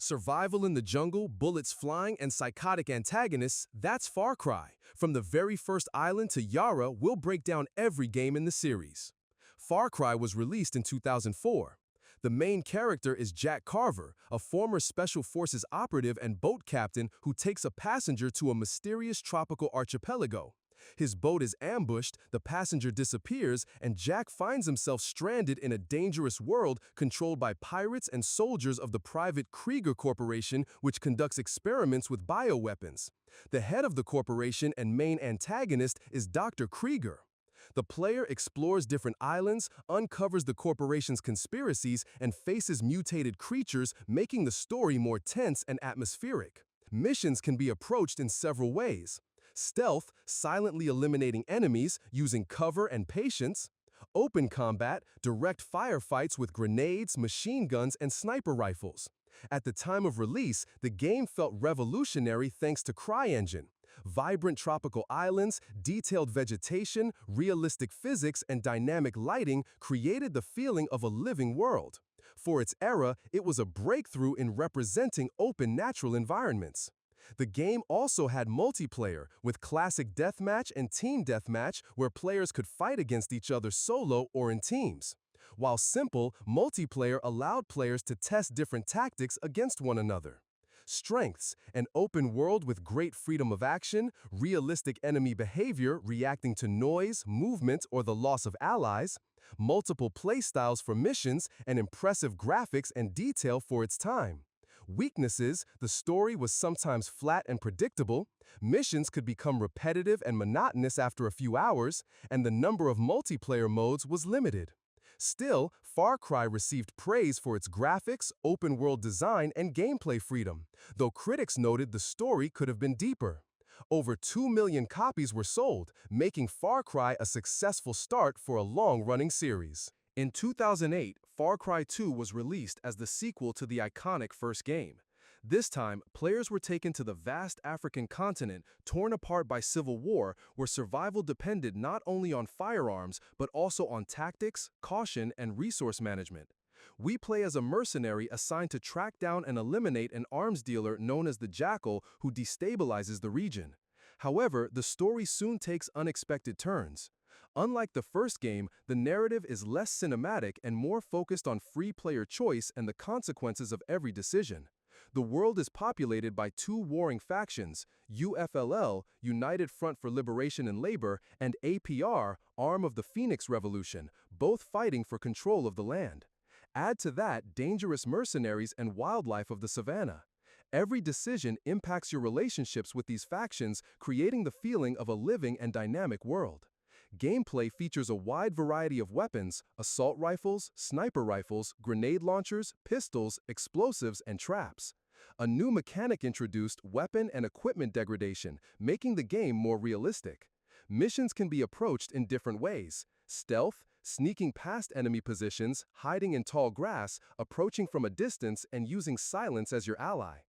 Survival in the jungle, bullets flying, and psychotic antagonists, that's Far Cry. From the very first island to Yara, we'll break down every game in the series. Far Cry was released in 2004. The main character is Jack Carver, a former Special Forces operative and boat captain who takes a passenger to a mysterious tropical archipelago. His boat is ambushed, the passenger disappears, and Jack finds himself stranded in a dangerous world controlled by pirates and soldiers of the private Krieger Corporation, which conducts experiments with bioweapons. The head of the corporation and main antagonist is Dr. Krieger. The player explores different islands, uncovers the corporation's conspiracies, and faces mutated creatures, making the story more tense and atmospheric. Missions can be approached in several ways. Stealth, silently eliminating enemies using cover and patience. Open combat, direct firefights with grenades, machine guns, and sniper rifles. At the time of release, the game felt revolutionary thanks to CryEngine. Vibrant tropical islands, detailed vegetation, realistic physics, and dynamic lighting created the feeling of a living world. For its era, it was a breakthrough in representing open natural environments. The game also had multiplayer, with classic deathmatch and team deathmatch where players could fight against each other solo or in teams. While simple, multiplayer allowed players to test different tactics against one another. Strengths: an open world with great freedom of action, realistic enemy behavior reacting to noise, movement, or the loss of allies, multiple playstyles for missions, and impressive graphics and detail for its time. Weaknesses: the story was sometimes flat and predictable, missions could become repetitive and monotonous after a few hours, and the number of multiplayer modes was limited. Still, Far Cry received praise for its graphics, open-world design, and gameplay freedom, though critics noted the story could have been deeper. Over 2 million copies were sold, making Far Cry a successful start for a long-running series. In 2008, Far Cry 2 was released as the sequel to the iconic first game. This time, players were taken to the vast African continent, torn apart by civil war, where survival depended not only on firearms, but also on tactics, caution, and resource management. We play as a mercenary assigned to track down and eliminate an arms dealer known as the Jackal who destabilizes the region. However, the story soon takes unexpected turns. Unlike the first game, the narrative is less cinematic and more focused on free player choice and the consequences of every decision. The world is populated by two warring factions, UFLL, United Front for Liberation and Labor, and APR, arm of the Phoenix Revolution, both fighting for control of the land. Add to that dangerous mercenaries and wildlife of the savannah. Every decision impacts your relationships with these factions, creating the feeling of a living and dynamic world. Gameplay features a wide variety of weapons: assault rifles, sniper rifles, grenade launchers, pistols, explosives, and traps. A new mechanic introduced weapon and equipment degradation, making the game more realistic. Missions can be approached in different ways: stealth, sneaking past enemy positions, hiding in tall grass, approaching from a distance, and using silence as your ally.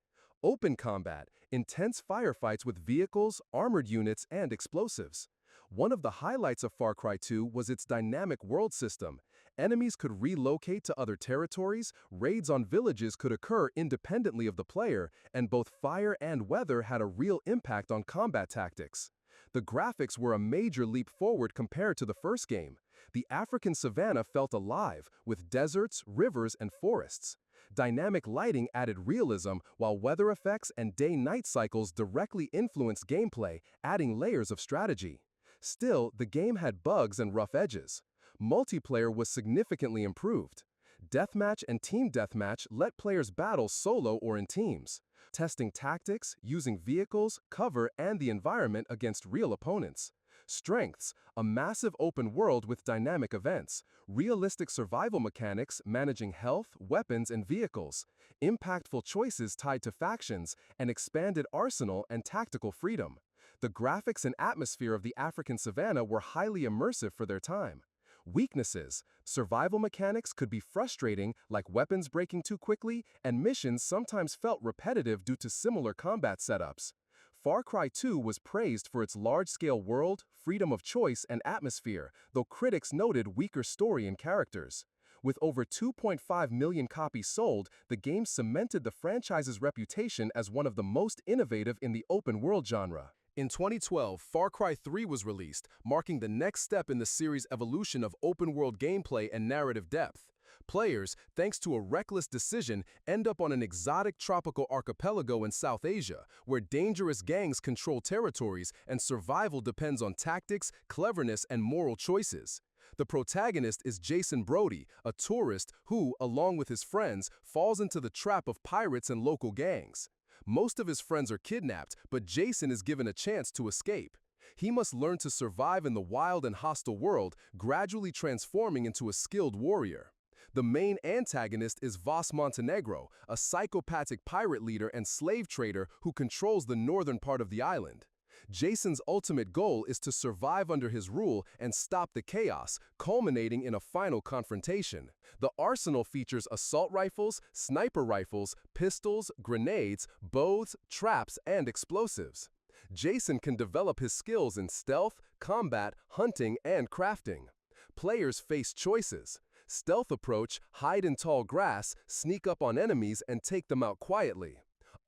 Open combat, intense firefights with vehicles, armored units, and explosives. One of the highlights of Far Cry 2 was its dynamic world system. Enemies could relocate to other territories, raids on villages could occur independently of the player, and both fire and weather had a real impact on combat tactics. The graphics were a major leap forward compared to the first game. The African savanna felt alive, with deserts, rivers, and forests. Dynamic lighting added realism, while weather effects and day-night cycles directly influenced gameplay, adding layers of strategy. Still, the game had bugs and rough edges. Multiplayer was significantly improved. Deathmatch and team deathmatch let players battle solo or in teams, testing tactics, using vehicles, cover, and the environment against real opponents. Strengths: a massive open world with dynamic events, realistic survival mechanics managing health, weapons, and vehicles, impactful choices tied to factions, an expanded arsenal and tactical freedom. The graphics and atmosphere of the African savanna were highly immersive for their time. Weaknesses: survival mechanics could be frustrating, like weapons breaking too quickly, and missions sometimes felt repetitive due to similar combat setups. Far Cry 2 was praised for its large-scale world, freedom of choice, and atmosphere, though critics noted weaker story and characters. With over 2.5 million copies sold, the game cemented the franchise's reputation as one of the most innovative in the open-world genre. In 2012, Far Cry 3 was released, marking the next step in the series' evolution of open-world gameplay and narrative depth. Players, thanks to a reckless decision, end up on an exotic tropical archipelago in South Asia, where dangerous gangs control territories and survival depends on tactics, cleverness, and moral choices. The protagonist is Jason Brody, a tourist who, along with his friends, falls into the trap of pirates and local gangs. Most of his friends are kidnapped, but Jason is given a chance to escape. He must learn to survive in the wild and hostile world, gradually transforming into a skilled warrior. The main antagonist is Vaas Montenegro, a psychopathic pirate leader and slave trader who controls the northern part of the island. Jason's ultimate goal is to survive under his rule and stop the chaos, culminating in a final confrontation. The arsenal features assault rifles, sniper rifles, pistols, grenades, bows, traps, and explosives. Jason can develop his skills in stealth, combat, hunting, and crafting. Players face choices: stealth approach, hide in tall grass, sneak up on enemies, and take them out quietly.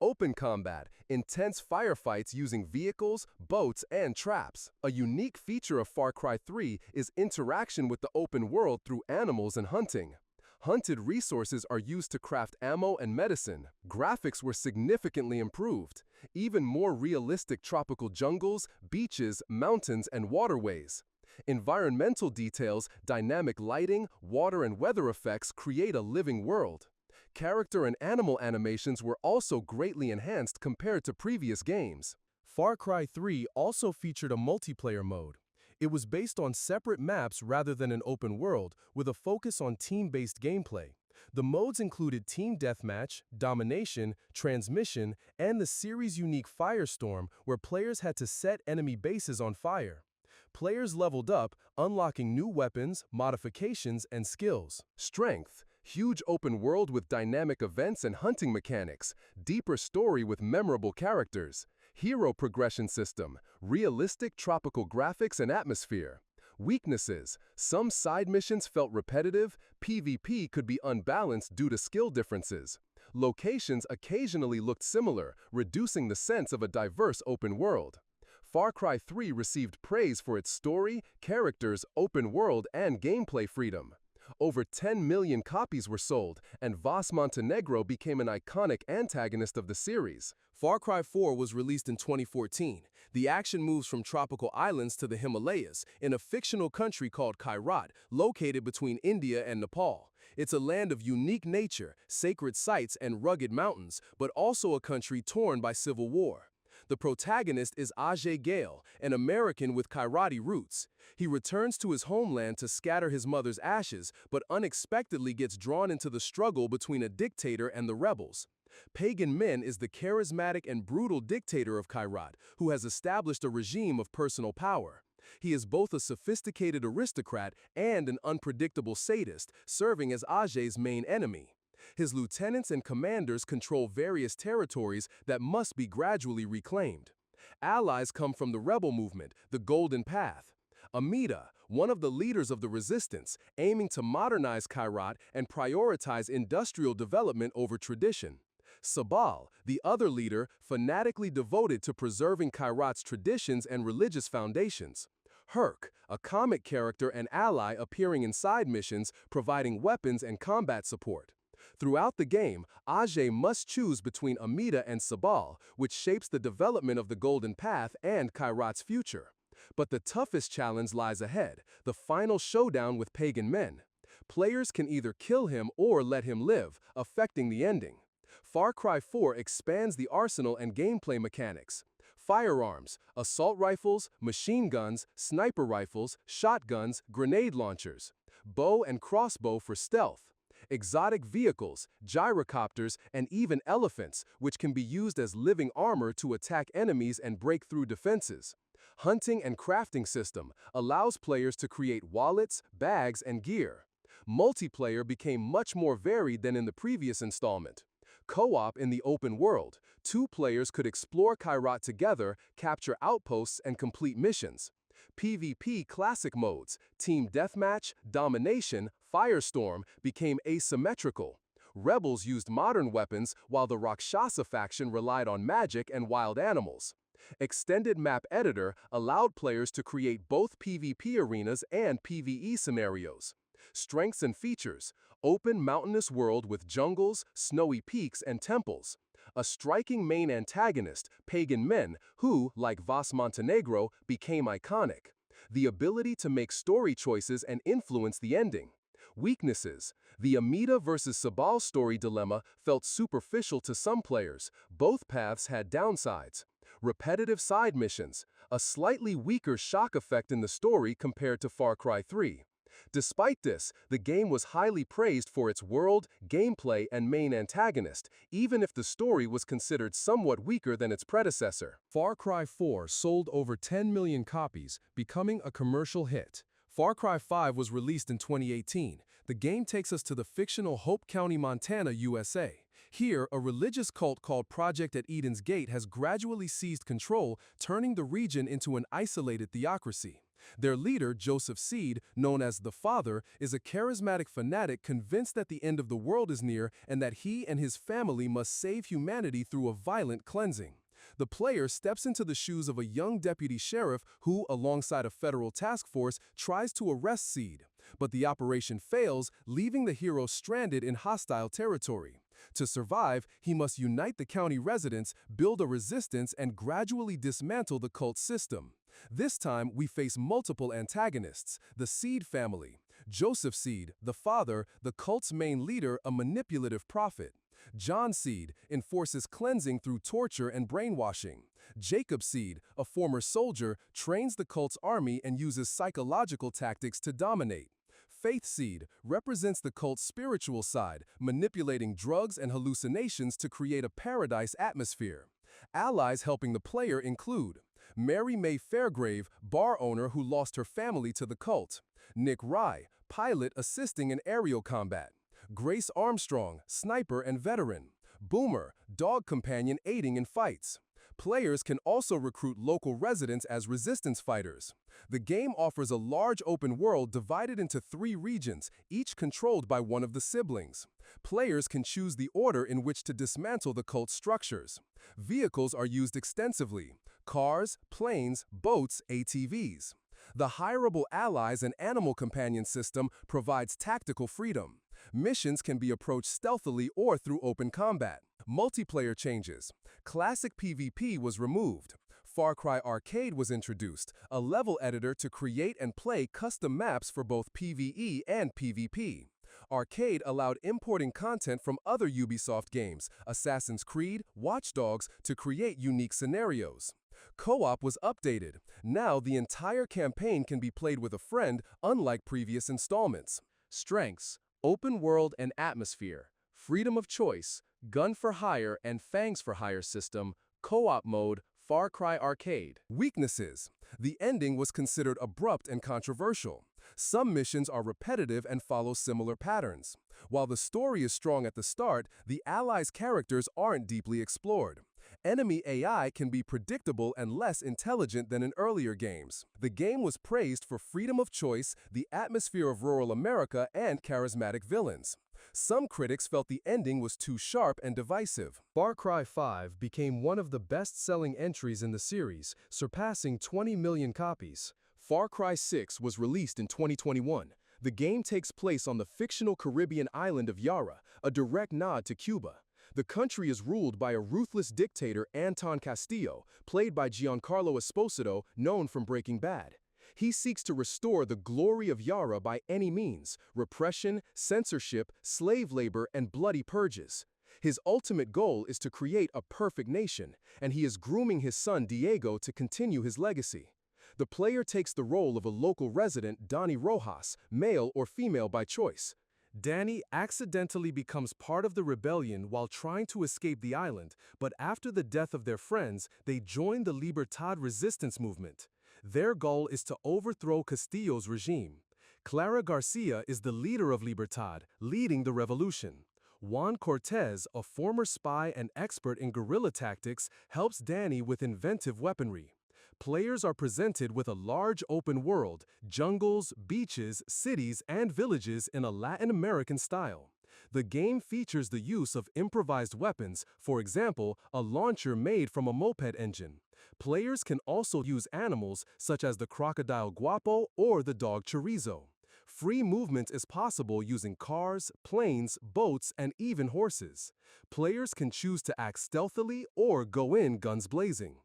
Open combat, intense firefights using vehicles, boats, and traps. A unique feature of Far Cry 3 is interaction with the open world through animals and hunting. Hunted resources are used to craft ammo and medicine. Graphics were significantly improved. Even more realistic tropical jungles, beaches, mountains, and waterways. Environmental details, dynamic lighting, water and weather effects create a living world. Character and animal animations were also greatly enhanced compared to previous games. Far Cry 3 also featured a multiplayer mode. It was based on separate maps rather than an open world, with a focus on team-based gameplay. The modes included Team Deathmatch, Domination, Transmission, and the series' unique Firestorm, where players had to set enemy bases on fire. Players leveled up, unlocking new weapons, modifications, and skills. Strength: huge open world with dynamic events and hunting mechanics, deeper story with memorable characters. Hero progression system, realistic tropical graphics and atmosphere. Weaknesses: some side missions felt repetitive, PvP could be unbalanced due to skill differences. Locations occasionally looked similar, reducing the sense of a diverse open world. Far Cry 3 received praise for its story, characters, open world, and gameplay freedom. Over 10 million copies were sold, and Vaas Montenegro became an iconic antagonist of the series. Far Cry 4 was released in 2014. The action moves from tropical islands to the Himalayas, in a fictional country called Kairat, located between India and Nepal. It's a land of unique nature, sacred sites, and rugged mountains, but also a country torn by civil war. The protagonist is Ajay Gale, an American with Kairati roots. He returns to his homeland to scatter his mother's ashes, but unexpectedly gets drawn into the struggle between a dictator and the rebels. Pagan Min is the charismatic and brutal dictator of Kairat, who has established a regime of personal power. He is both a sophisticated aristocrat and an unpredictable sadist, serving as Ajay's main enemy. His lieutenants and commanders control various territories that must be gradually reclaimed. Allies come from the rebel movement, the Golden Path. Amida, one of the leaders of the resistance, aiming to modernize Kairat and prioritize industrial development over tradition. Sabal, the other leader, fanatically devoted to preserving Kairat's traditions and religious foundations. Herc, a comic character and ally appearing in side missions, providing weapons and combat support. Throughout the game, Ajay must choose between Amida and Sabal, which shapes the development of the Golden Path and Kairat's future. But the toughest challenge lies ahead, the final showdown with Pagan Min. Players can either kill him or let him live, affecting the ending. Far Cry 4 expands the arsenal and gameplay mechanics. Firearms, assault rifles, machine guns, sniper rifles, shotguns, grenade launchers. Bow and crossbow for stealth. Exotic vehicles, gyrocopters, and even elephants, which can be used as living armor to attack enemies and break through defenses. Hunting and crafting system allows players to create wallets, bags, and gear. Multiplayer became much more varied than in the previous installment. Co-op in the open world. 2 players could explore Kairat together, capture outposts, and complete missions. PvP classic modes, Team Deathmatch, Domination, Firestorm became asymmetrical. Rebels used modern weapons while the Rakshasa faction relied on magic and wild animals. Extended Map Editor allowed players to create both PvP arenas and PvE scenarios. Strengths and features: open mountainous world with jungles, snowy peaks, and temples. A striking main antagonist, Pagan Min, who, like Vaas Montenegro, became iconic. The ability to make story choices and influence the ending. Weaknesses: the Amida versus Sabal story dilemma felt superficial to some players. Both paths had downsides. Repetitive side missions, a slightly weaker shock effect in the story compared to Far Cry 3. Despite this, the game was highly praised for its world, gameplay, and main antagonist, even if the story was considered somewhat weaker than its predecessor. Far Cry 4 sold over 10 million copies, becoming a commercial hit. Far Cry 5 was released in 2018. The game takes us to the fictional Hope County, Montana, USA. Here, a religious cult called Project at Eden's Gate has gradually seized control, turning the region into an isolated theocracy. Their leader, Joseph Seed, known as the Father, is a charismatic fanatic convinced that the end of the world is near and that he and his family must save humanity through a violent cleansing. The player steps into the shoes of a young deputy sheriff who, alongside a federal task force, tries to arrest Seed. But the operation fails, leaving the hero stranded in hostile territory. To survive, he must unite the county residents, build a resistance, and gradually dismantle the cult system. This time, we face multiple antagonists: the Seed family. Joseph Seed, the father, the cult's main leader, a manipulative prophet. John Seed enforces cleansing through torture and brainwashing. Jacob Seed, a former soldier, trains the cult's army and uses psychological tactics to dominate. Faith Seed represents the cult's spiritual side, manipulating drugs and hallucinations to create a paradise atmosphere. Allies helping the player include Mary Mae Fairgrave, bar owner who lost her family to the cult. Nick Rye, pilot assisting in aerial combat. Grace Armstrong, sniper and veteran. Boomer, dog companion aiding in fights. Players can also recruit local residents as resistance fighters. The game offers a large open world divided into 3 regions, each controlled by one of the siblings. Players can choose the order in which to dismantle the cult's structures. Vehicles are used extensively: cars, planes, boats, ATVs. The hireable allies and animal companion system provides tactical freedom. Missions can be approached stealthily or through open combat. Multiplayer changes. Classic PvP was removed. Far Cry Arcade was introduced, a level editor to create and play custom maps for both PvE and PvP. Arcade allowed importing content from other Ubisoft games, Assassin's Creed, Watch Dogs, to create unique scenarios. Co-op was updated. Now the entire campaign can be played with a friend, unlike previous installments. Strengths: open world and atmosphere, freedom of choice, gun for hire and fangs for hire system, co-op mode, Far Cry Arcade. Weaknesses: the ending was considered abrupt and controversial. Some missions are repetitive and follow similar patterns. While the story is strong at the start, the Allies' characters aren't deeply explored. Enemy AI can be predictable and less intelligent than in earlier games. The game was praised for freedom of choice, the atmosphere of rural America, and charismatic villains. Some critics felt the ending was too sharp and divisive. Far Cry 5 became one of the best-selling entries in the series, surpassing 20 million copies. Far Cry 6 was released in 2021. The game takes place on the fictional Caribbean island of Yara, a direct nod to Cuba. The country is ruled by a ruthless dictator, Anton Castillo, played by Giancarlo Esposito, known from Breaking Bad. He seeks to restore the glory of Yara by any means: repression, censorship, slave labor, and bloody purges. His ultimate goal is to create a perfect nation, and he is grooming his son Diego to continue his legacy. The player takes the role of a local resident, Danny Rojas, male or female by choice. Danny accidentally becomes part of the rebellion while trying to escape the island, but after the death of their friends, they join the Libertad resistance movement. Their goal is to overthrow Castillo's regime. Clara Garcia is the leader of Libertad, leading the revolution. Juan Cortez, a former spy and expert in guerrilla tactics, helps Danny with inventive weaponry. Players are presented with a large open world, jungles, beaches, cities, and villages in a Latin American style. The game features the use of improvised weapons, for example, a launcher made from a moped engine. Players can also use animals such as the crocodile guapo or the dog chorizo. Free movement is possible using cars, planes, boats, and even horses. Players can choose to act stealthily or go in guns blazing.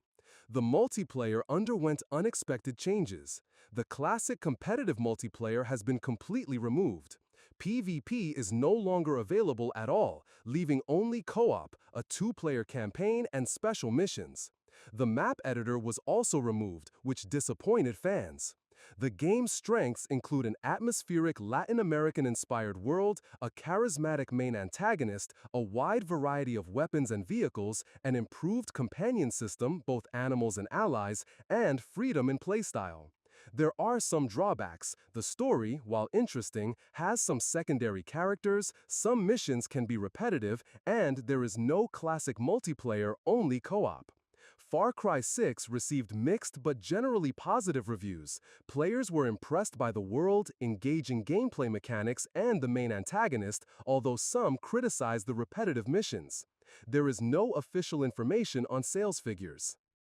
The multiplayer underwent unexpected changes. The classic competitive multiplayer has been completely removed. PvP is no longer available at all, leaving only co-op, a two-player campaign, and special missions. The map editor was also removed, which disappointed fans. The game's strengths include an atmospheric Latin American-inspired world, a charismatic main antagonist, a wide variety of weapons and vehicles, an improved companion system, both animals and allies, and freedom in playstyle. There are some drawbacks. The story, while interesting, has some secondary characters, some missions can be repetitive, and there is no classic multiplayer, only co-op. Far Cry 6 received mixed but generally positive reviews. Players were impressed by the world, engaging gameplay mechanics, and the main antagonist, although some criticized the repetitive missions. There is no official information on sales figures.